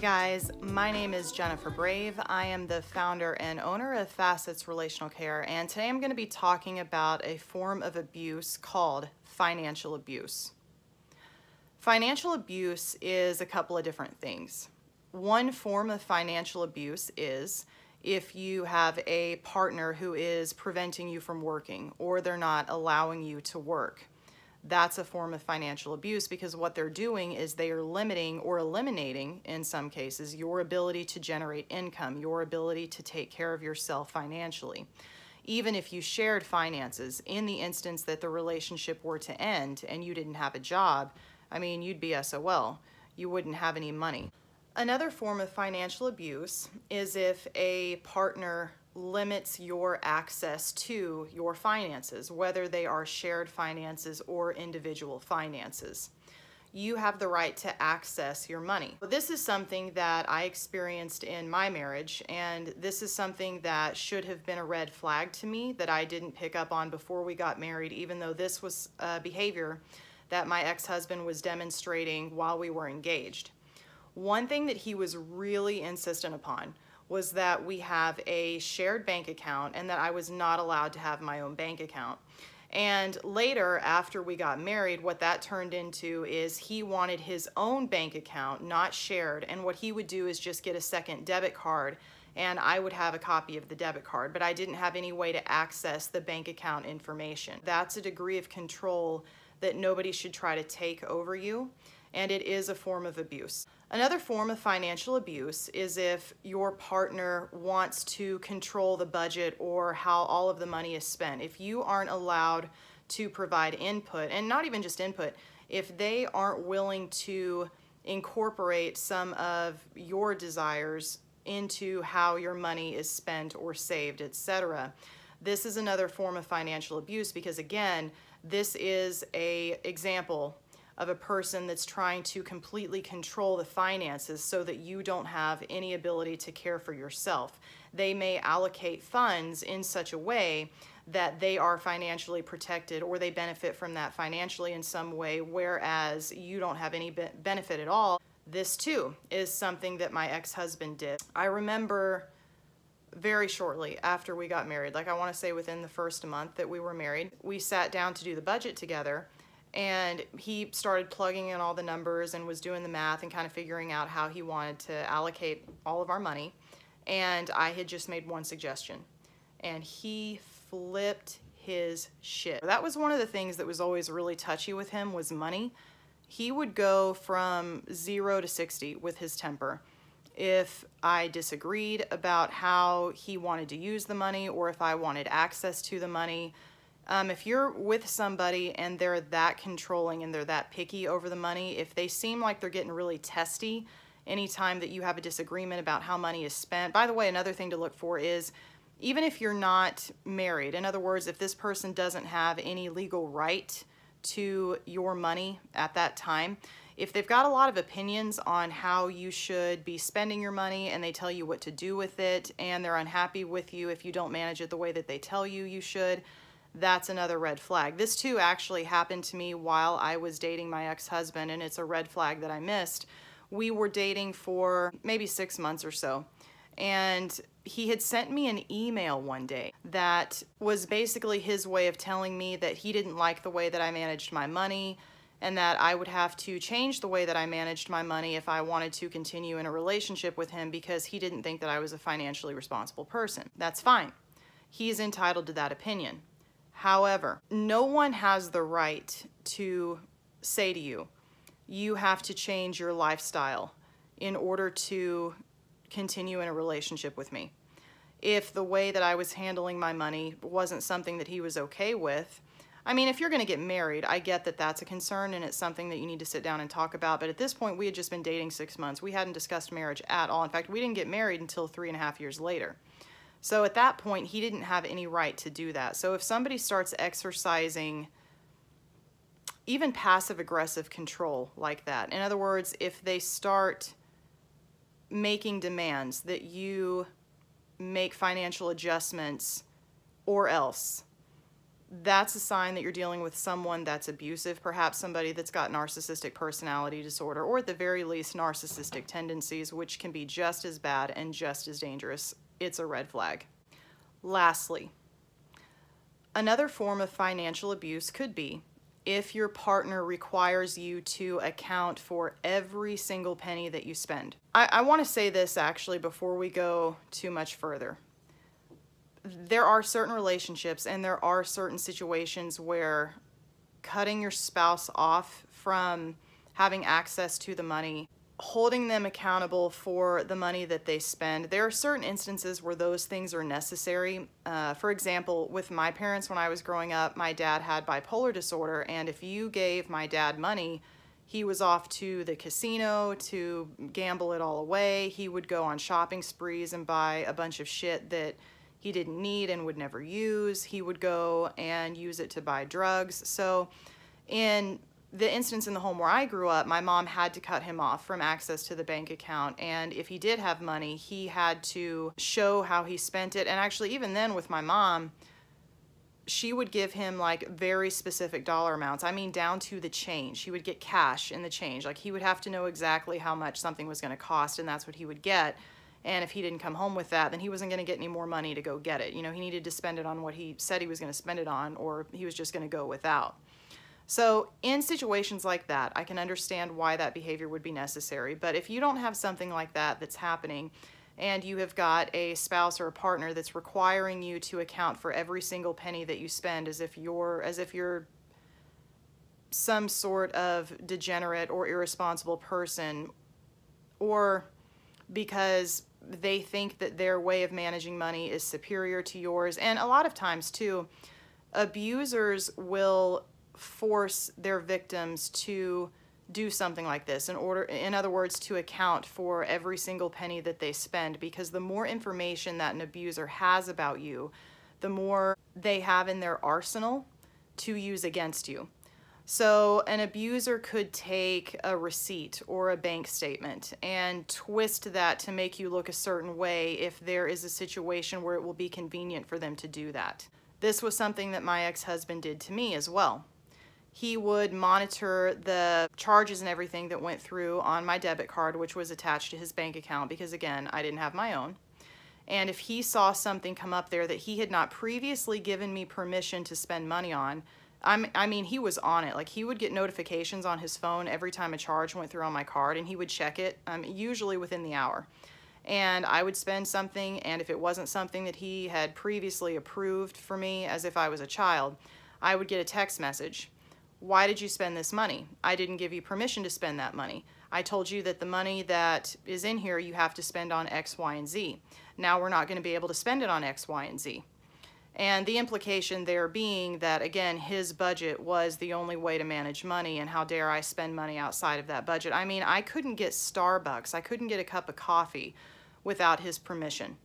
guys, my name is Jennifer Brave. I am the founder and owner of Facets Relational Care, and today I'm going to be talking about a form of abuse called financial abuse. Financial abuse is a couple of different things. One form of financial abuse is if you have a partner who is preventing you from working or they're not allowing you to work. That's a form of financial abuse because what they're doing is they are limiting or eliminating, in some cases, your ability to generate income, your ability to take care of yourself financially. Even if you shared finances, in the instance that the relationship were to end and you didn't have a job, I mean, you'd be SOL. You wouldn't have any money. Another form of financial abuse is if a partner limits your access to your finances, whether they are shared finances or individual finances. You have the right to access your money. This is something that I experienced in my marriage, and this is something that should have been a red flag to me that I didn't pick up on before we got married, even though this was behavior that my ex-husband was demonstrating while we were engaged. One thing that he was really insistent upon was that we have a shared bank account and that I was not allowed to have my own bank account. And later, after we got married, what that turned into is he wanted his own bank account, not shared, and what he would do is just get a second debit card and I would have a copy of the debit card, but I didn't have any way to access the bank account information. That's a degree of control that nobody should try to take over you, and it is a form of abuse. Another form of financial abuse is if your partner wants to control the budget or how all of the money is spent. If you aren't allowed to provide input, and not even just input, if they aren't willing to incorporate some of your desires into how your money is spent or saved, etc. This is another form of financial abuse because, again, this is an example of a person that's trying to completely control the finances so that you don't have any ability to care for yourself. They may allocate funds in such a way that they are financially protected or they benefit from that financially in some way, whereas you don't have any benefit at all. This too is something that my ex-husband did. I remember very shortly after we got married, like I want to say within the first month that we were married, we sat down to do the budget together. And he started plugging in all the numbers and was doing the math and kind of figuring out how he wanted to allocate all of our money. And I had just made one suggestion. And he flipped his shit. That was one of the things that was always really touchy with him was money. He would go from 0 to 60 with his temper. If I disagreed about how he wanted to use the money or if I wanted access to the money. If you're with somebody and they're that controlling and they're that picky over the money, if they seem like they're getting really testy anytime that you have a disagreement about how money is spent. By the way, another thing to look for is even if you're not married, in other words, if this person doesn't have any legal right to your money at that time, if they've got a lot of opinions on how you should be spending your money and they tell you what to do with it and they're unhappy with you if you don't manage it the way that they tell you you should, that's another red flag. This too actually happened to me while I was dating my ex-husband, and it's a red flag that I missed. We were dating for maybe 6 months or so, and he had sent me an email one day that was basically his way of telling me that he didn't like the way that I managed my money and that I would have to change the way that I managed my money if I wanted to continue in a relationship with him because he didn't think that I was a financially responsible person. That's fine. He's entitled to that opinion. However, no one has the right to say to you, you have to change your lifestyle in order to continue in a relationship with me. If the way that I was handling my money wasn't something that he was okay with, I mean, if you're going to get married, I get that that's a concern and it's something that you need to sit down and talk about. But at this point, we had just been dating 6 months. We hadn't discussed marriage at all. In fact, we didn't get married until 3.5 years later. So at that point, he didn't have any right to do that. So if somebody starts exercising even passive-aggressive control like that, in other words, if they start making demands that you make financial adjustments or else, that's a sign that you're dealing with someone that's abusive, perhaps somebody that's got narcissistic personality disorder, or at the very least narcissistic tendencies, which can be just as bad and just as dangerous. It's a red flag. Lastly, another form of financial abuse could be if your partner requires you to account for every single penny that you spend. I want to say this actually before we go too much further. There are certain relationships and there are certain situations where cutting your spouse off from having access to the money, holding them accountable for the money that they spend, there are certain instances where those things are necessary. For example, with my parents when I was growing up, my dad had bipolar disorder, and if you gave my dad money, he was off to the casino to gamble it all away. He would go on shopping sprees and buy a bunch of shit that he didn't need and would never use. He would go and use it to buy drugs. So in the instance in the home where I grew up, my mom had to cut him off from access to the bank account. And if he did have money, he had to show how he spent it. And actually, even then with my mom, she would give him like very specific dollar amounts. I mean, down to the change. He would get cash in the change. Like he would have to know exactly how much something was going to cost, and that's what he would get. And if he didn't come home with that, then he wasn't going to get any more money to go get it. You know, he needed to spend it on what he said he was going to spend it on, or he was just going to go without. So in situations like that, I can understand why that behavior would be necessary. But if you don't have something like that that's happening, and you have got a spouse or a partner that's requiring you to account for every single penny that you spend as if you're some sort of degenerate or irresponsible person, or because they think that their way of managing money is superior to yours. And a lot of times too, abusers will force their victims to do something like this in other words, to account for every single penny that they spend, because the more information that an abuser has about you, the more they have in their arsenal to use against you. So an abuser could take a receipt or a bank statement and twist that to make you look a certain way if there is a situation where it will be convenient for them to do that. This was something that my ex-husband did to me as well. He would monitor the charges and everything that went through on my debit card, which was attached to his bank account, because again, I didn't have my own. And if he saw something come up there that he had not previously given me permission to spend money on, I mean, he was on it. Like, he would get notifications on his phone every time a charge went through on my card, and he would check it, usually within the hour. And I would spend something, and if it wasn't something that he had previously approved for me, as if I was a child, I would get a text message. Why did you spend this money? I didn't give you permission to spend that money. I told you that the money that is in here you have to spend on X, Y, and Z. Now we're not going to be able to spend it on X, Y, and Z. And the implication there being that, again, his budget was the only way to manage money, and how dare I spend money outside of that budget. I mean, I couldn't get Starbucks, I couldn't get a cup of coffee without his permission.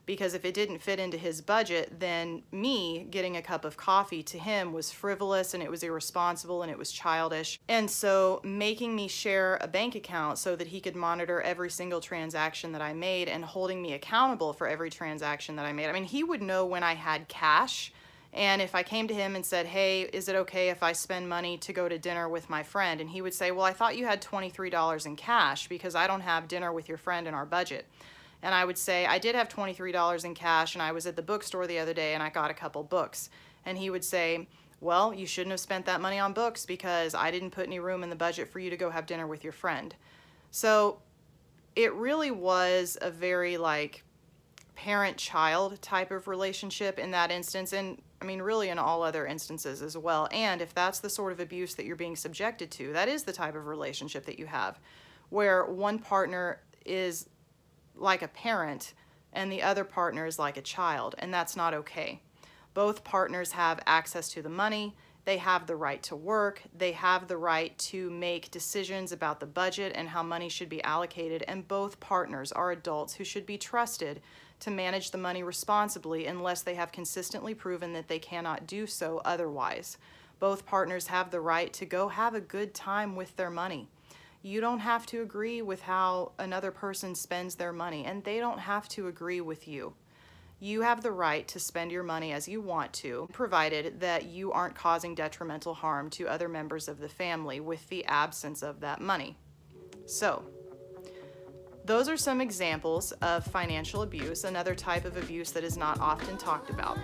Because if it didn't fit into his budget, then me getting a cup of coffee to him was frivolous, and it was irresponsible, and it was childish. And so making me share a bank account so that he could monitor every single transaction that I made, and holding me accountable for every transaction that I made. I mean, he would know when I had cash, and if I came to him and said, hey, is it okay if I spend money to go to dinner with my friend? And he would say, well, I thought you had $23 in cash, because I don't have dinner with your friend in our budget. And I would say, I did have $23 in cash, and I was at the bookstore the other day and I got a couple books. And he would say, well, you shouldn't have spent that money on books, because I didn't put any room in the budget for you to go have dinner with your friend. So it really was a very like parent-child type of relationship in that instance, and I mean really in all other instances as well. And if that's the sort of abuse that you're being subjected to, that is the type of relationship that you have, where one partner is like a parent and the other partner is like a child, and that's not okay. Both partners have access to the money, they have the right to work, they have the right to make decisions about the budget and how money should be allocated, and both partners are adults who should be trusted to manage the money responsibly unless they have consistently proven that they cannot do so otherwise. Both partners have the right to go have a good time with their money. You don't have to agree with how another person spends their money, and they don't have to agree with you. You have the right to spend your money as you want to, provided that you aren't causing detrimental harm to other members of the family with the absence of that money. So, those are some examples of financial abuse, another type of abuse that is not often talked about.